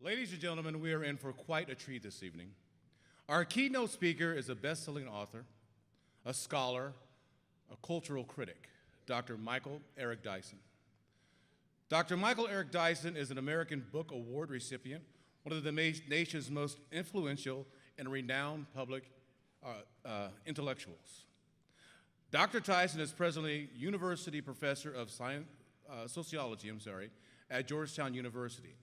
Ladies and gentlemen, we are in for quite a treat this evening. Our keynote speaker is a best-selling author, a scholar, a cultural critic, Dr. Michael Eric Dyson. Dr. Michael Eric Dyson is an American Book Award recipient, one of the nation's most influential and renowned public intellectuals. Dr. Dyson is presently University Professor of Sociology at Georgetown University.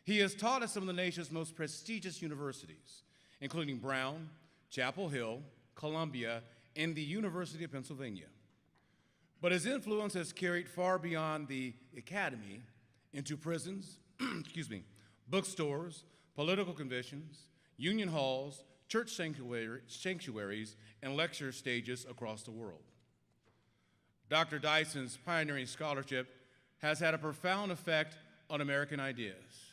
He has taught at some of the nation's most prestigious universities, including Brown, Chapel Hill, Columbia, and the University of Pennsylvania. But his influence has carried far beyond the academy into prisons, bookstores, political conventions, union halls, church sanctuaries, and lecture stages across the world. Dr. Dyson's pioneering scholarship has had a profound effect on American ideas.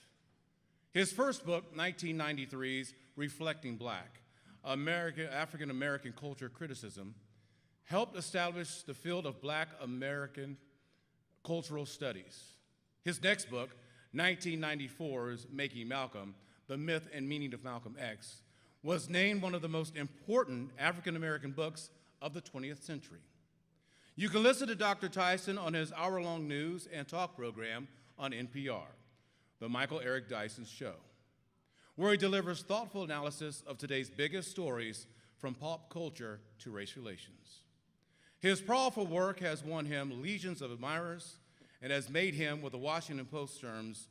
His first book, 1993's Reflecting Black, African-American Culture Criticism, helped establish the field of Black American cultural studies. His next book, 1994's Making Malcolm, The Myth and Meaning of Malcolm X, was named one of the most important African-American books of the 20th century. You can listen to Dr. Dyson on his hour-long news and talk program on NPR, The Michael Eric Dyson Show, where he delivers thoughtful analysis of today's biggest stories from pop culture to race relations. His powerful work has won him legions of admirers and has made him, with the Washington Post terms,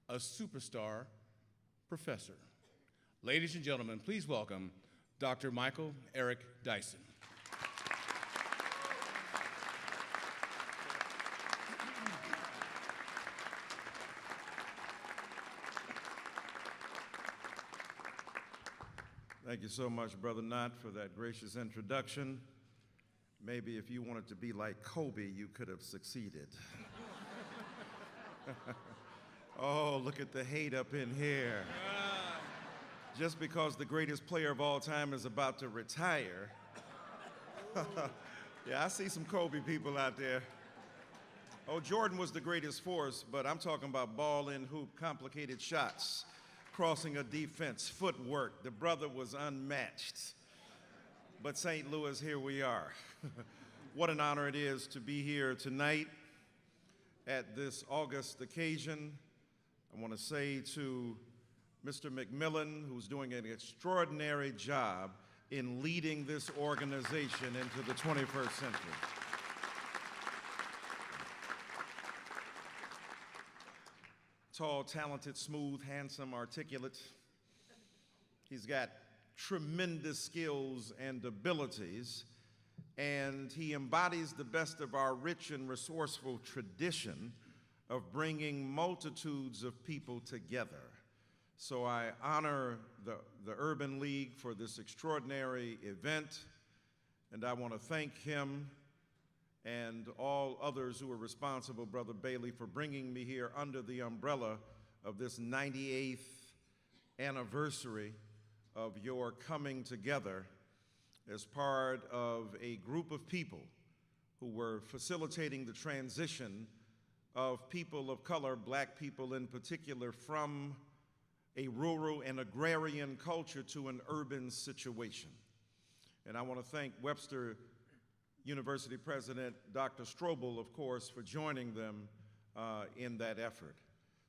a superstar professor. Ladies and gentlemen, please welcome Dr. Michael Eric Dyson. Thank you so much, Brother Knott, for that gracious introduction. Maybe if you wanted to be like Kobe, you could have succeeded. Oh, look at the hate up in here. Just because the greatest player of all time is about to retire. Yeah, I see some Kobe people out there. Oh, Jordan was the greatest force, but I'm talking about ball in hoop, complicated shots, crossing a defense, footwork. The brother was unmatched. But St. Louis, here we are. What an honor it is to be here tonight at this August occasion. I want to say to Mr. McMillan, who's doing an extraordinary job in leading this organization into the 21st century. Tall, talented, smooth, handsome, articulate. He's got tremendous skills and abilities, and he embodies the best of our rich and resourceful tradition of bringing multitudes of people together. So I honor the Urban League for this extraordinary event, and I want to thank him and all others who are responsible, Brother Bailey, for bringing me here under the umbrella of this 98th anniversary of your coming together as part of a group of people who were facilitating the transition of people of color, Black people in particular, from a rural and agrarian culture to an urban situation. And I want to thank Webster University President Dr. Strobel, of course, for joining them in that effort.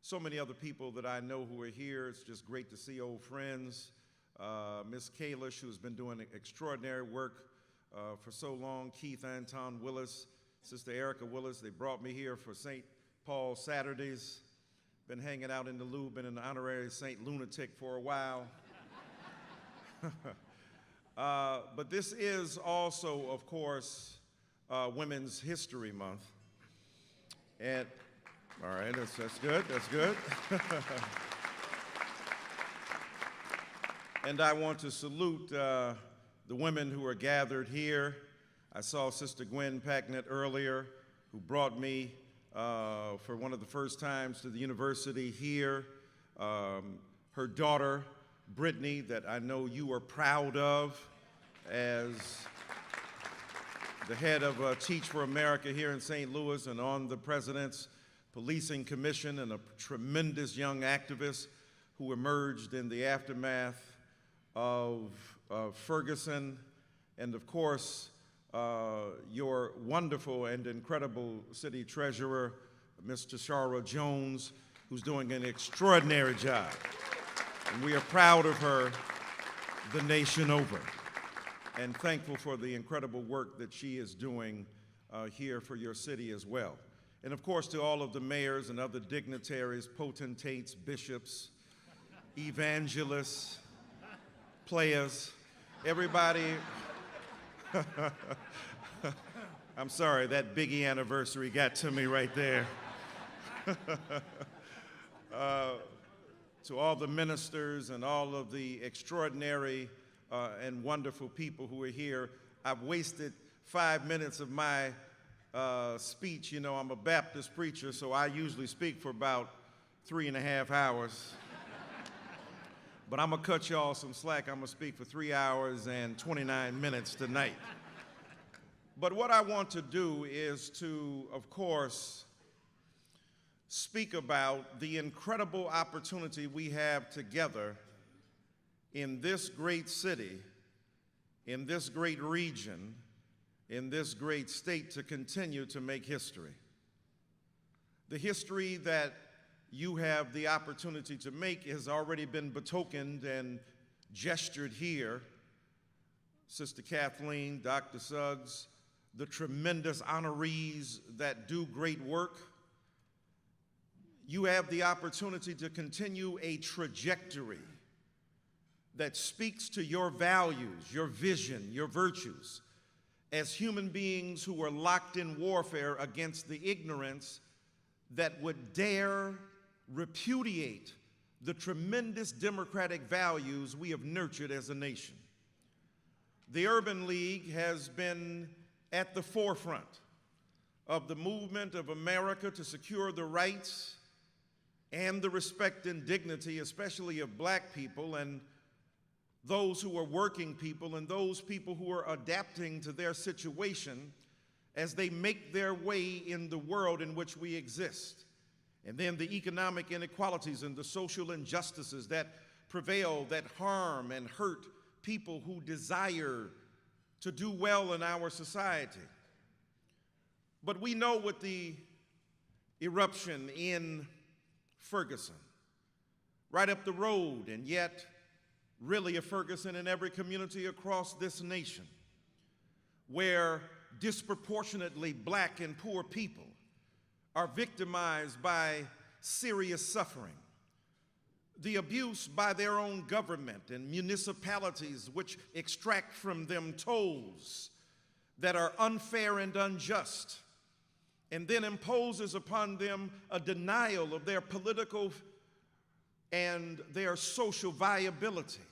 So many other people that I know who are here. It's just great to see old friends. Ms. Kalish, who's been doing extraordinary work for so long, Keith Anton Willis, Sister Erica Willis. They brought me here for St. Paul Saturdays. Been hanging out in the Louvre, been an honorary St. Lunatic for a while. But this is also, of course, Women's History Month. And, all right, that's good, that's good. And I want to salute the women who are gathered here. I saw Sister Gwen Packnett earlier, who brought me for one of the first times to the university here. Her daughter, Brittany, that I know you are proud of as the head of Teach for America here in St. Louis and on the President's Policing Commission, and a tremendous young activist who emerged in the aftermath of Ferguson, and of course, your wonderful and incredible city treasurer, Ms. Tashara Jones, who's doing an extraordinary job. And we are proud of her the nation over, and thankful for the incredible work that she is doing here for your city as well. And of course, to all of the mayors and other dignitaries, potentates, bishops, evangelists, players, everybody. I'm sorry, that Biggie anniversary got to me right there. To all the ministers and all of the extraordinary and wonderful people who are here, I've wasted 5 minutes of my speech. You know, I'm a Baptist preacher, so I usually speak for about 3.5 hours. But I'm gonna cut y'all some slack. I'm gonna speak for 3 hours and 29 minutes tonight. But what I want to do is to, of course, speak about the incredible opportunity we have together in this great city, in this great region, in this great state to continue to make history. The history that you have the opportunity to make has already been betokened and gestured here. Sister Kathleen, Dr. Suggs, the tremendous honorees that do great work. You have the opportunity to continue a trajectory that speaks to your values, your vision, your virtues, as human beings who are locked in warfare against the ignorance that would dare repudiate the tremendous democratic values we have nurtured as a nation. The Urban League has been at the forefront of the movement of America to secure the rights and the respect and dignity, especially of Black people and those who are working people and those people who are adapting to their situation as they make their way in the world in which we exist. And then the economic inequalities and the social injustices that prevail, that harm and hurt people who desire to do well in our society. But we know with the eruption in Ferguson, right up the road, and yet really a Ferguson in every community across this nation, where disproportionately Black and poor people are victimized by serious suffering. The abuse by their own government and municipalities which extract from them tolls that are unfair and unjust, and then imposes upon them a denial of their political and their social viability.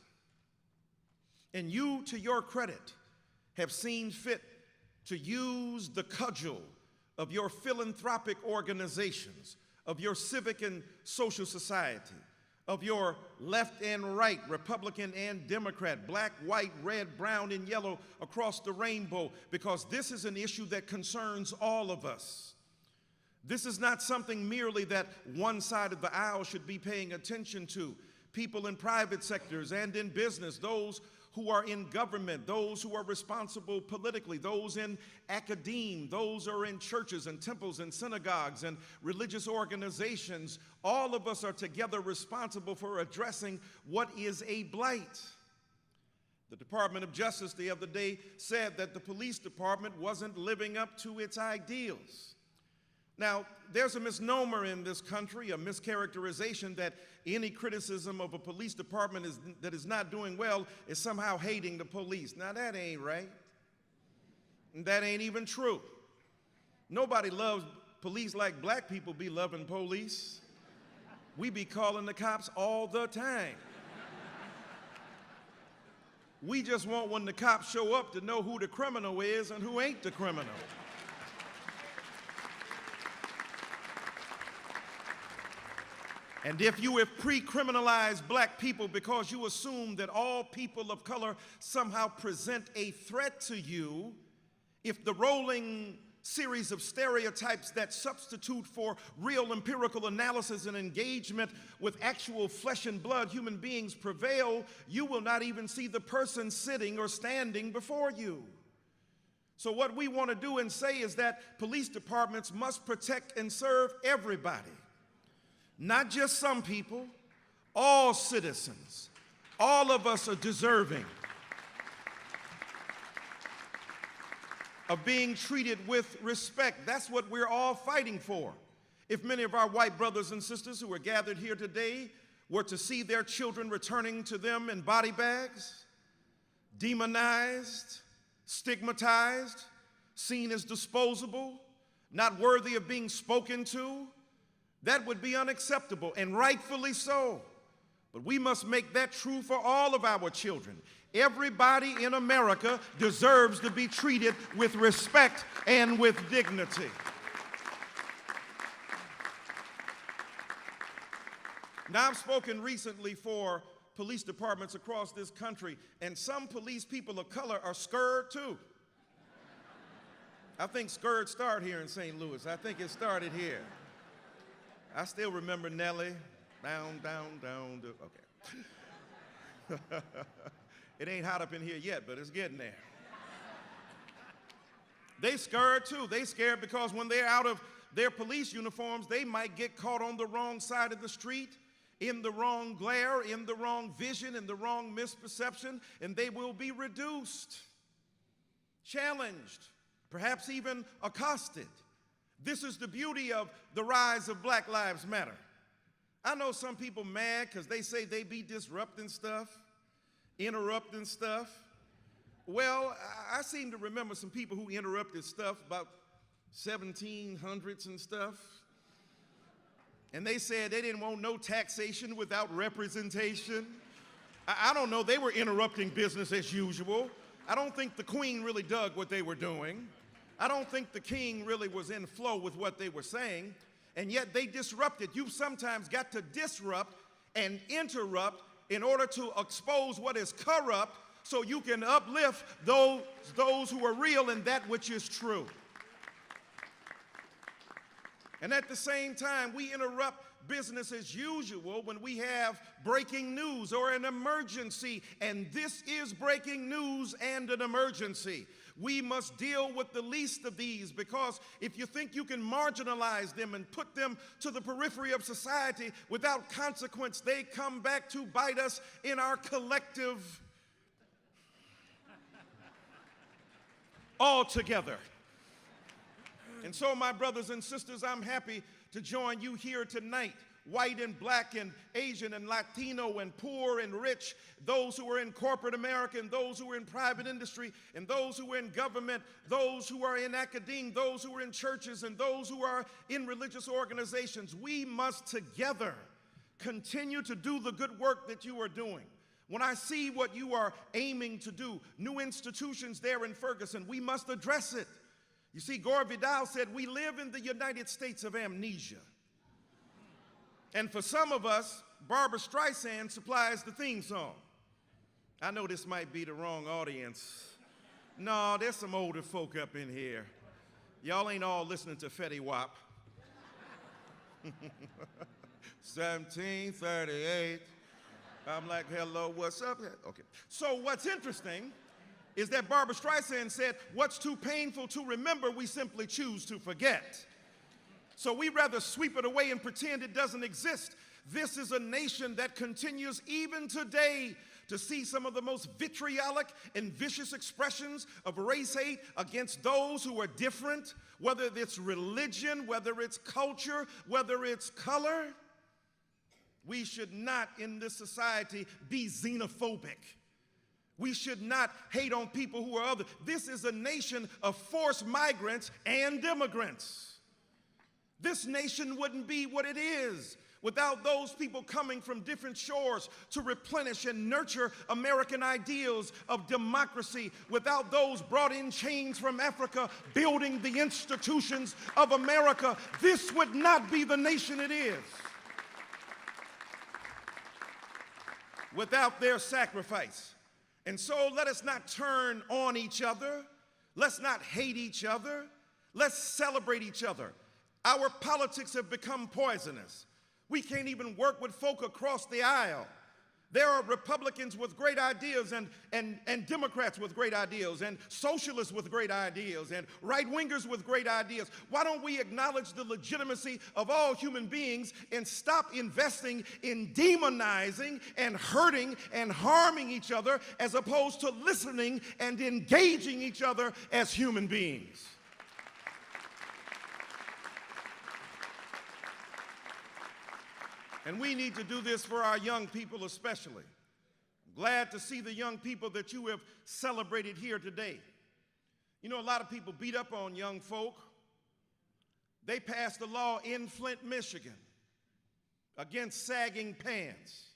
And you, to your credit, have seen fit to use the cudgel of your philanthropic organizations, of your civic and social society, of your left and right, Republican and Democrat, Black, white, red, brown, and yellow across the rainbow, because this is an issue that concerns all of us. This is not something merely that one side of the aisle should be paying attention to. People in private sectors and in business, those who are in government, those who are responsible politically, those in academia, those who are in churches and temples and synagogues and religious organizations, all of us are together responsible for addressing what is a blight. The Department of Justice the other day said that the police department wasn't living up to its ideals. Now, there's a misnomer in this country, a mischaracterization that any criticism of a police department that is not doing well is somehow hating the police. Now, that ain't right. And that ain't even true. Nobody loves police like Black people be loving police. We be calling the cops all the time. We just want when the cops show up to know who the criminal is and who ain't the criminal. And if you have pre-criminalized Black people because you assume that all people of color somehow present a threat to you, if the rolling series of stereotypes that substitute for real empirical analysis and engagement with actual flesh and blood human beings prevail, you will not even see the person sitting or standing before you. So what we want to do and say is that police departments must protect and serve everybody, not just some people, all citizens. All of us are deserving of being treated with respect. That's what we're all fighting for. If many of our white brothers and sisters who are gathered here today were to see their children returning to them in body bags, demonized, stigmatized, seen as disposable, not worthy of being spoken to, that would be unacceptable, and rightfully so. But we must make that true for all of our children. Everybody in America deserves to be treated with respect and with dignity. Now, I've spoken recently for police departments across this country, and some police people of color are scared too. I think scared started here in St. Louis. I think it started here. I still remember Nellie, down, down, down, okay. It ain't hot up in here yet, but it's getting there. They scared too. They scared because when they're out of their police uniforms, they might get caught on the wrong side of the street, in the wrong glare, in the wrong vision, in the wrong misperception, and they will be reduced, challenged, perhaps even accosted. This is the beauty of the rise of Black Lives Matter. I know some people mad because they say they be disrupting stuff, interrupting stuff. Well, I seem to remember some people who interrupted stuff about 1700s and stuff. And they said they didn't want no taxation without representation. I don't know, they were interrupting business as usual. I don't think the Queen really dug what they were doing. I don't think the king really was in flow with what they were saying, and yet they disrupted. You've sometimes got to disrupt and interrupt in order to expose what is corrupt so you can uplift those who are real and that which is true. And at the same time, we interrupt business as usual when we have breaking news or an emergency, and this is breaking news and an emergency. We must deal with the least of these, because if you think you can marginalize them and put them to the periphery of society without consequence, they come back to bite us in our collective altogether. And so, my brothers and sisters, I'm happy to join you here tonight, white and black and Asian and Latino and poor and rich, those who are in corporate America and those who are in private industry and those who are in government, those who are in academia, those who are in churches and those who are in religious organizations. We must together continue to do the good work that you are doing. When I see what you are aiming to do, new institutions there in Ferguson, we must address it. You see, Gore Vidal said, we live in the United States of amnesia. And for some of us, Barbra Streisand supplies the theme song. I know this might be the wrong audience. No, there's some older folk up in here. Y'all ain't all listening to Fetty Wap. 1738. I'm like, hello, what's up? Okay. So what's interesting is that Barbra Streisand said, what's too painful to remember, we simply choose to forget. So we rather sweep it away and pretend it doesn't exist. This is a nation that continues even today to see some of the most vitriolic and vicious expressions of race hate against those who are different, whether it's religion, whether it's culture, whether it's color. We should not in this society be xenophobic. We should not hate on people who are other. This is a nation of forced migrants and immigrants. This nation wouldn't be what it is without those people coming from different shores to replenish and nurture American ideals of democracy, without those brought in chains from Africa building the institutions of America. This would not be the nation it is without their sacrifice. And so let us not turn on each other. Let's not hate each other. Let's celebrate each other. Our politics have become poisonous. We can't even work with folk across the aisle. There are Republicans with great ideas and Democrats with great ideas and socialists with great ideas and right-wingers with great ideas. Why don't we acknowledge the legitimacy of all human beings and stop investing in demonizing and hurting and harming each other as opposed to listening and engaging each other as human beings? And we need to do this for our young people especially. I'm glad to see the young people that you have celebrated here today. You know, a lot of people beat up on young folk. They passed a law in Flint, Michigan against sagging pants.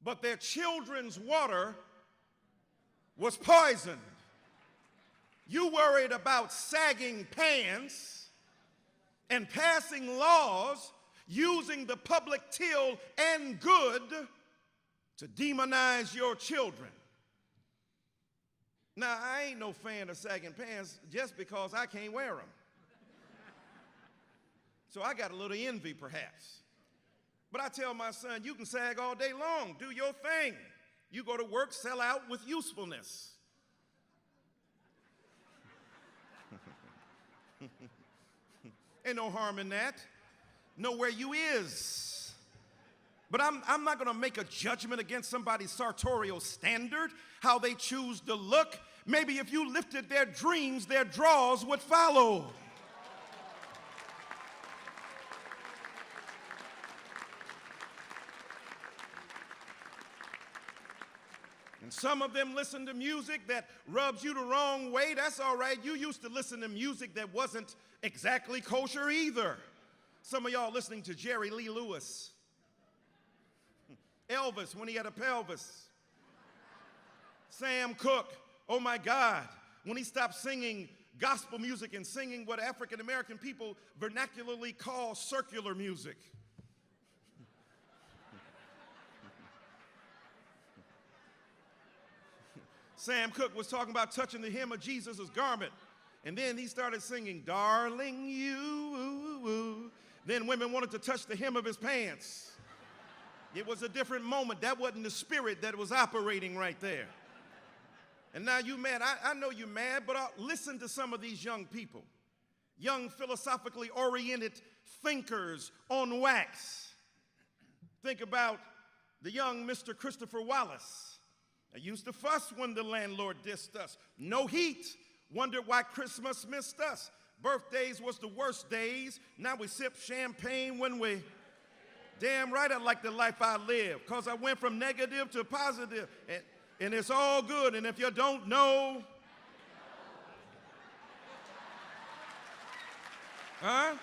But their children's water was poisoned. You worried about sagging pants and passing laws using the public till and good to demonize your children. Now, I ain't no fan of sagging pants just because I can't wear them. So I got a little envy, perhaps. But I tell my son, you can sag all day long. Do your thing. You go to work, sell out with usefulness. Ain't no harm in that. Know where you is. But I'm not going to make a judgment against somebody's sartorial standard, how they choose to look. Maybe if you lifted their dreams, their draws would follow. And some of them listen to music that rubs you the wrong way. That's all right. You used to listen to music that wasn't exactly kosher either. Some of y'all listening to Jerry Lee Lewis, Elvis when he had a pelvis, Sam Cooke, oh my God, when he stopped singing gospel music and singing what African American people vernacularly call circular music. Sam Cooke was talking about touching the hem of Jesus' garment, and then he started singing, "Darling, you." Then women wanted to touch the hem of his pants. It was a different moment. That wasn't the spirit that was operating right there. And now you mad. I know you're mad, but listen to some of these young people. Young philosophically oriented thinkers on wax. Think about the young Mr. Christopher Wallace. I used to fuss when the landlord dissed us. No heat. Wondered why Christmas missed us. Birthdays was the worst days. Now we sip champagne when we... Damn right I like the life I live, because I went from negative to positive, and it's all good. And if you don't know... Huh?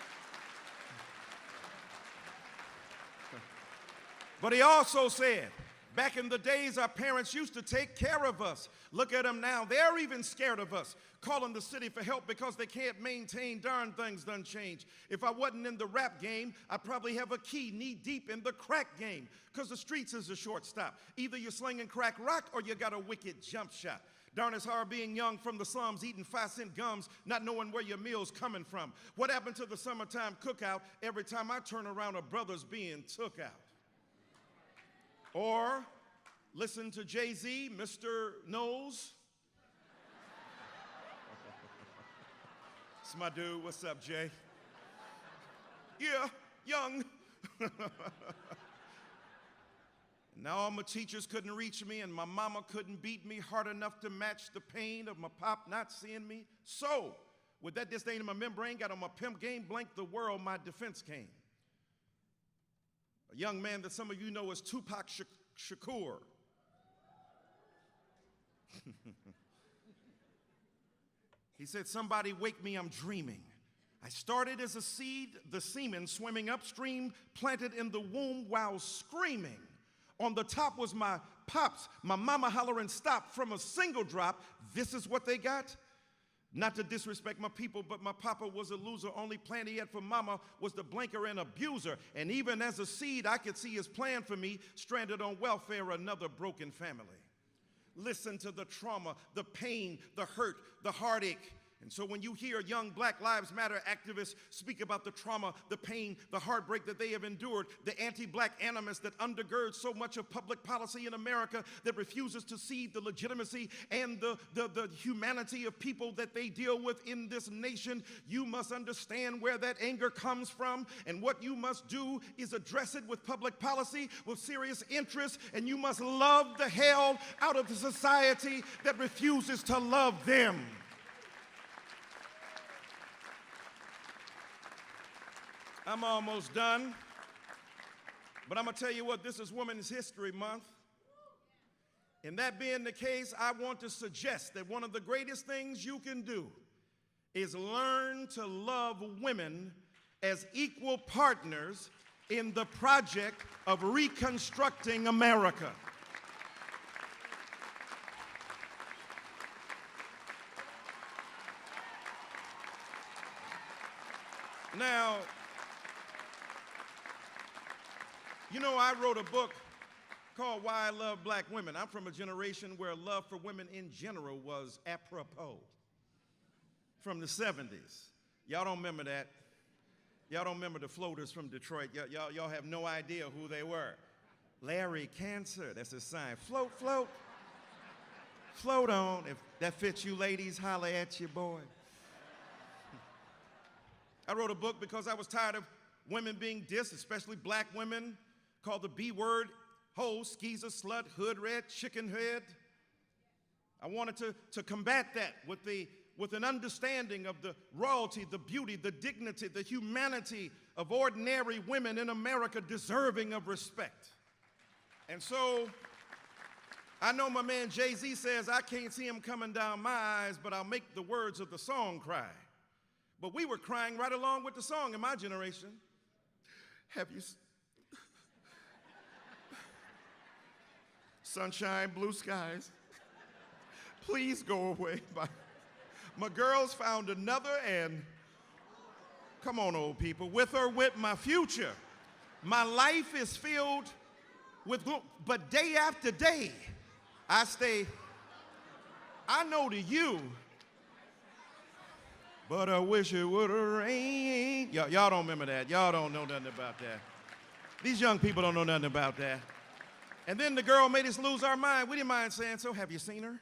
But he also said, back in the days, our parents used to take care of us. Look at them now. They're even scared of us, calling the city for help because they can't maintain. Darn things done changed. If I wasn't in the rap game, I'd probably have a key knee deep in the crack game, because the streets is a shortstop. Either you're slinging crack rock or you got a wicked jump shot. Darn, it's hard being young from the slums, eating 5-cent gums, not knowing where your meal's coming from. What happened to the summertime cookout? Every time I turn around, a brother's being took out. Or listen to Jay-Z, Mr. Knowles. It's my dude. What's up, Jay? Yeah, young. Now all my teachers couldn't reach me, and my mama couldn't beat me hard enough to match the pain of my pop not seeing me. So, with that disdain in my membrane, got on my pimp game, blanked the world, my defense came. A young man that some of you know as Tupac Shakur. He said, "Somebody wake me, I'm dreaming. I started as a seed, the semen swimming upstream, planted in the womb while screaming. On the top was my pops, my mama hollering stop from a single drop. This is what they got? Not to disrespect my people, but my papa was a loser. Only plan he had for mama was the blanker and abuser. And even as a seed, I could see his plan for me, stranded on welfare, another broken family." Listen to the trauma, the pain, the hurt, the heartache. And so when you hear young Black Lives Matter activists speak about the trauma, the pain, the heartbreak that they have endured, the anti-Black animus that undergirds so much of public policy in America that refuses to see the legitimacy and the humanity of people that they deal with in this nation, you must understand where that anger comes from. And what you must do is address it with public policy, with serious interest, and you must love the hell out of the society that refuses to love them. I'm almost done, but I'm going to tell you what, this is Women's History Month. And that being the case, I want to suggest that one of the greatest things you can do is learn to love women as equal partners in the project of reconstructing America. Now, you know, I wrote a book called Why I Love Black Women. I'm from a generation where love for women in general was apropos, from the 70s. Y'all don't remember that. Y'all don't remember the floaters from Detroit. Y'all have no idea who they were. Larry Cancer, that's his sign. Float, float. Float on. If that fits you ladies, holler at your boy. I wrote a book because I was tired of women being dissed, especially Black women, called the B word, hoe, skeezer, slut, hood rat, chicken head. I wanted to combat that with an understanding of the royalty, the beauty, the dignity, the humanity of ordinary women in America deserving of respect. And so, I know my man Jay-Z says, I can't see him coming down my eyes, but I'll make the words of the song cry. But we were crying right along with the song in my generation. Have you... Sunshine, blue skies, please go away. My girls found another and, come on old people, with or with my future. My life is filled with, but day after day, I know to you, but I wish it would have rained. Y'all don't remember that. Y'all don't know nothing about that. These young people don't know nothing about that. And then the girl made us lose our mind. We didn't mind saying, so have you seen her?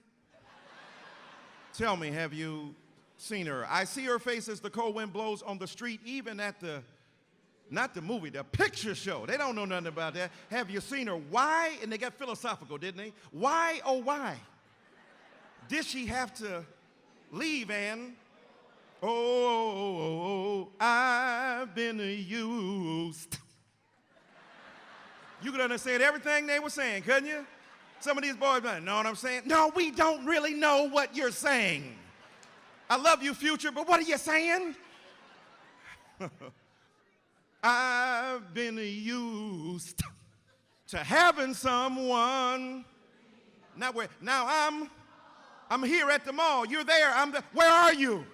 Tell me, have you seen her? I see her face as the cold wind blows on the street, even at not the movie, the picture show. They don't know nothing about that. Have you seen her? Why? And they got philosophical, didn't they? Why, oh why? Did she have to leave, Ann? Oh, I've been used. You could understand everything they were saying, couldn't you? Some of these boys, know what I'm saying? No, we don't really know what you're saying. I love you, Future, but what are you saying? I've been used to having someone. Now I'm here at the mall. You're there. Where are you?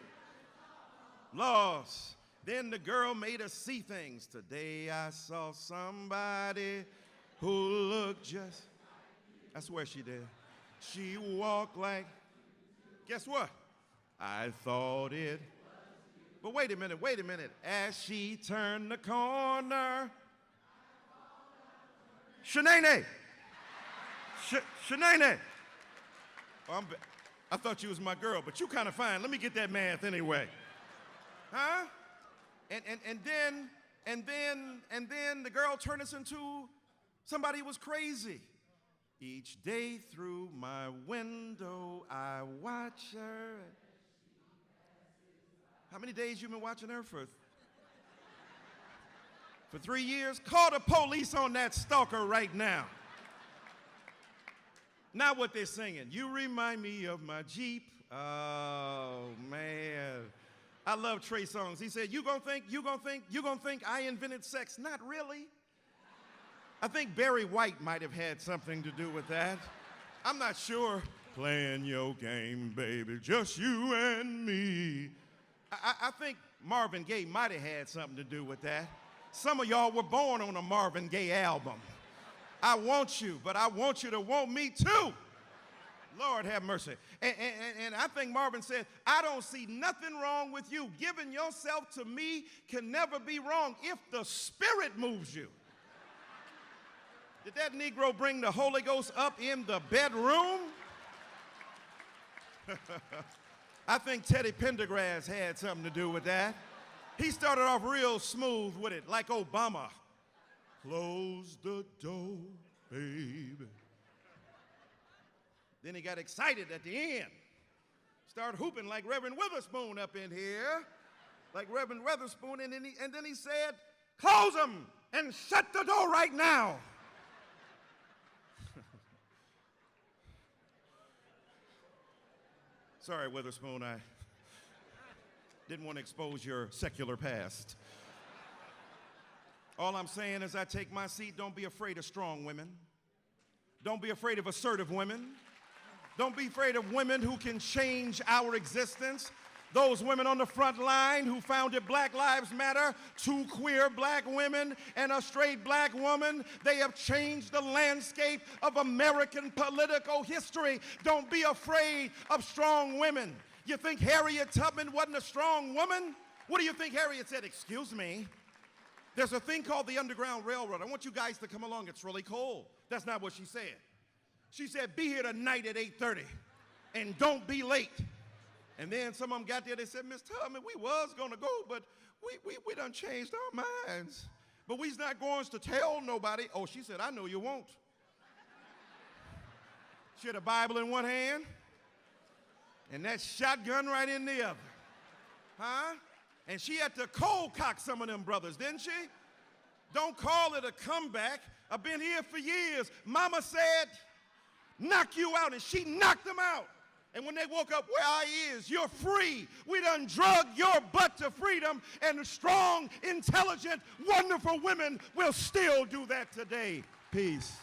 Lost. Then the girl made us see things. Today I saw somebody who looked just, I swear she did. She walked like, guess what? I thought it. But wait a minute. As she turned the corner, Shanae. Shanae. Oh, I thought you was my girl, but you kind of fine. Let me get that math anyway. Huh? And then the girl turned us into somebody who was crazy. Each day through my window, I watch her. How many days you been watching her for? For 3 years? Call the police on that stalker right now. Now what they're singing. You remind me of my Jeep. Oh, man. I love Trey Songz. He said, you gonna think I invented sex? Not really. I think Barry White might have had something to do with that. I'm not sure. Playing your game, baby, just you and me. I think Marvin Gaye might have had something to do with that. Some of y'all were born on a Marvin Gaye album. I want you, but I want you to want me too. Lord have mercy. And I think Marvin said, I don't see nothing wrong with you. Giving yourself to me can never be wrong if the Spirit moves you. Did that Negro bring the Holy Ghost up in the bedroom? I think Teddy Pendergrass had something to do with that. He started off real smooth with it, like Obama. Close the door, baby. Then he got excited at the end. Started hooping like Reverend Witherspoon up in here. Like Reverend Witherspoon, and then he said, close them and shut the door right now. Sorry, Witherspoon, I didn't want to expose your secular past. All I'm saying is I take my seat. Don't be afraid of strong women. Don't be afraid of assertive women. Don't be afraid of women who can change our existence. Those women on the front line who founded Black Lives Matter, 2 queer black women and a straight black woman, they have changed the landscape of American political history. Don't be afraid of strong women. You think Harriet Tubman wasn't a strong woman? What do you think Harriet said? Excuse me. There's a thing called the Underground Railroad. I want you guys to come along. It's really cold. That's not what she said. She said, be here tonight at 8:30 and don't be late. And then some of them got there, they said, Miss Tubman, we was gonna go, but we done changed our minds. But we's not going to tell nobody. Oh, she said, I know you won't. She had a Bible in one hand and that shotgun right in the other. Huh? And she had to cold cock some of them brothers, didn't she? Don't call it a comeback. I've been here for years. Mama said, knock you out, and she knocked them out. And when they woke up, where I is, you're free. We done drug your butt to freedom, and strong, intelligent, wonderful women will still do that today. Peace.